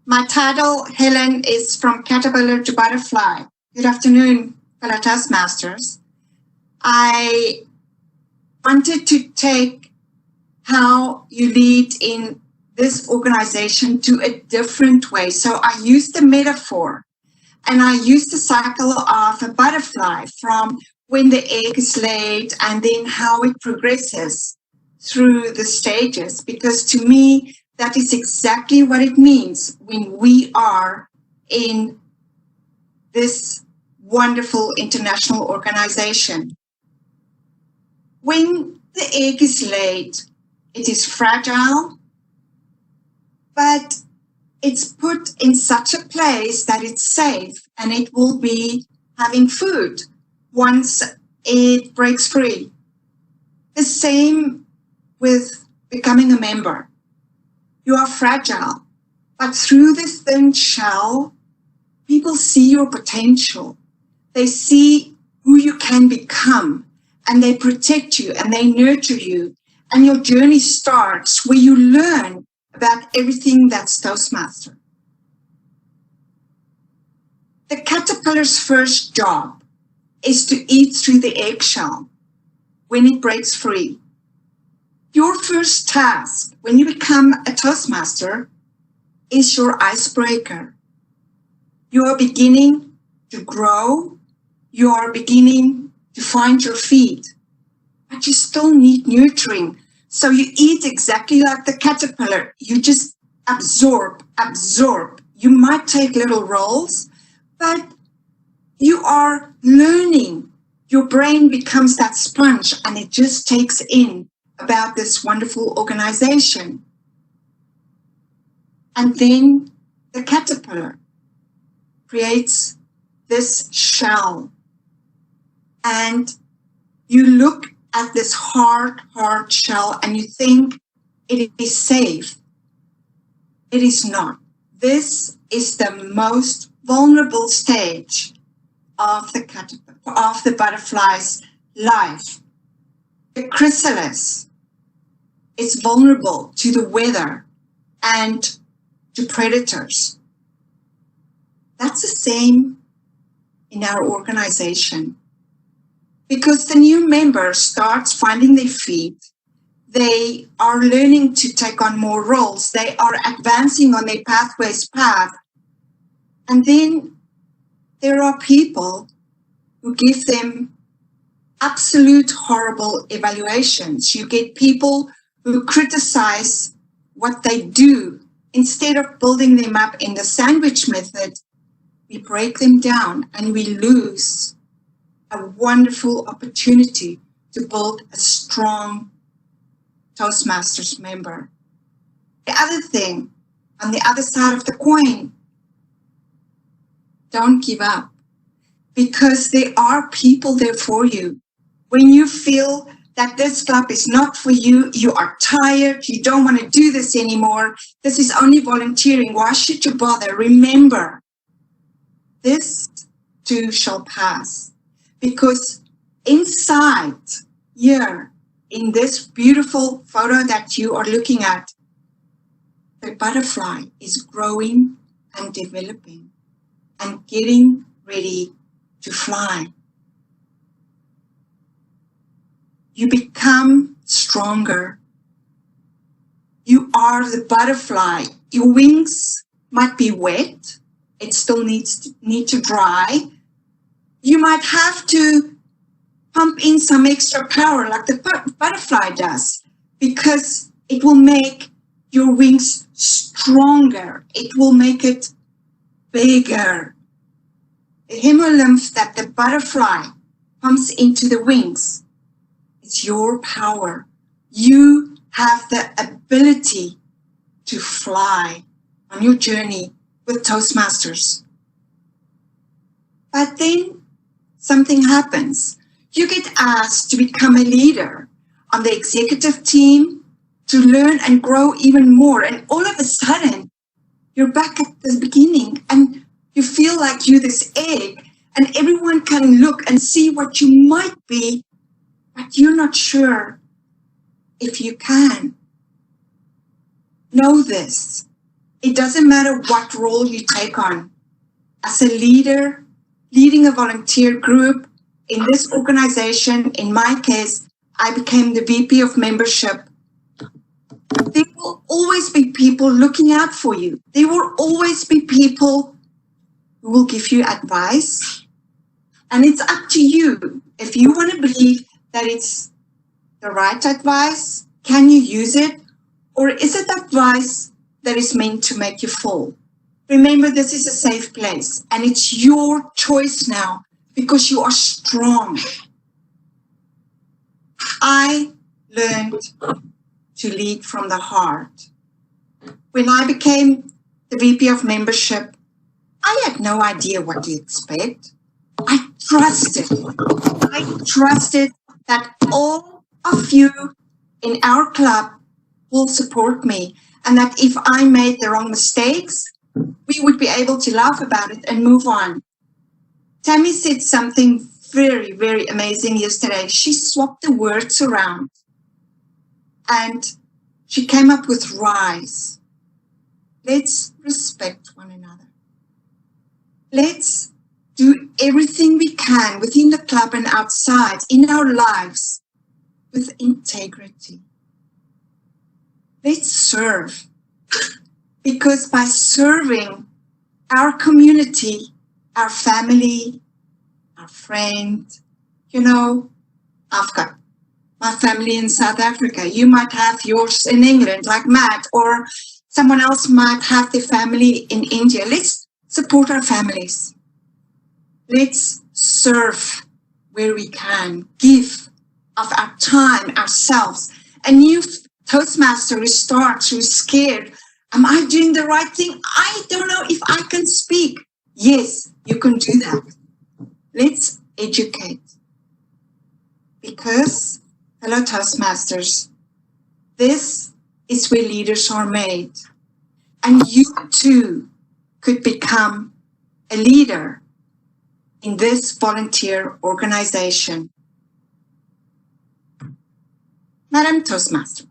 My title, Helen, is From Caterpillar to Butterfly. Good afternoon, fellow Toastmasters. I wanted to take how you lead in this organization to a different way. So I used the metaphor and I used the cycle of a butterfly from when the egg is laid and then how it progresses through the stages, because to me, that is exactly what it means when we are in this wonderful international organization. When the egg is laid, it is fragile, but it's put in such a place that it's safe and it will be having food once it breaks free. The same with becoming a member. You are fragile, but through the thin shell, people see your potential. They see who you can become, and they protect you and they nurture you. And your journey starts where you learn about everything that's Toastmaster. The caterpillar's first job is to eat through the eggshell when it breaks free. Your first task when you become a Toastmaster is your icebreaker. You are beginning to grow. You are beginning to find your feet, but you still need nurturing. So you eat exactly like the caterpillar. You just absorb. You might take little rolls, but you are learning. Your brain becomes that sponge and it just takes in about this wonderful organization. And then the caterpillar creates this shell. And you look at this hard shell and you think it is safe. It is not. This is the most vulnerable stage of the caterpillar, of the butterfly's life. The chrysalis is vulnerable to the weather and to predators. That's the same in our organization. Because the new member starts finding their feet, they are learning to take on more roles, they are advancing on their pathways path. And then there are people who give them absolute horrible evaluations. You get people who criticize what they do. Instead of building them up in the sandwich method, we break them down and we lose a wonderful opportunity to build a strong Toastmasters member. The other thing, on the other side of the coin, don't give up, because there are people there for you. When you feel that this club is not for you, you are tired, you don't want to do this anymore, this is only volunteering, why should you bother? Remember, this too shall pass. Because inside here, in this beautiful photo that you are looking at, the butterfly is growing and developing and getting ready to fly. You become stronger. You are the butterfly. Your wings might be wet. It still need to dry. You might have to pump in some extra power like the butterfly does, because it will make your wings stronger. It will make it bigger. The hemolymph that the butterfly pumps into the wings, it's your power. You have the ability to fly on your journey with Toastmasters. But then something happens. You get asked to become a leader on the executive team, to learn and grow even more. And all of a sudden, you're back at the beginning and you feel like you're this egg and everyone can look and see what you might be, but you're not sure if you can. Know this. It doesn't matter what role you take on. As a leader, leading a volunteer group in this organization, in my case, I became the VP of membership. There will always be people looking out for you. There will always be people who will give you advice. And it's up to you. If you want to believe that it's the right advice, can you use it? Or is it advice that is meant to make you fall? Remember, this is a safe place, and it's your choice now because you are strong. I learned to lead from the heart. When I became the VP of membership, I had no idea what to expect. I trusted that all of you in our club will support me, and that if I made the wrong mistakes, we would be able to laugh about it and move on. Tammy said something very, very amazing yesterday. She swapped the words around and she came up with rise. Let's respect one another. Let's do everything we can within the club and outside in our lives with integrity. Let's serve, because by serving our community, our family, our friend, I've got my family in South Africa. You might have yours in England, like Matt, or someone else might have their family in India. Let's support our families. Let's serve where we can, give of our time, ourselves. A new Toastmaster who starts, who's scared. Am I doing the right thing? I don't know if I can speak. Yes, you can do that. Let's educate. Because, hello Toastmasters, this is where leaders are made. And you too could become a leader in this volunteer organization. Madam Toastmaster.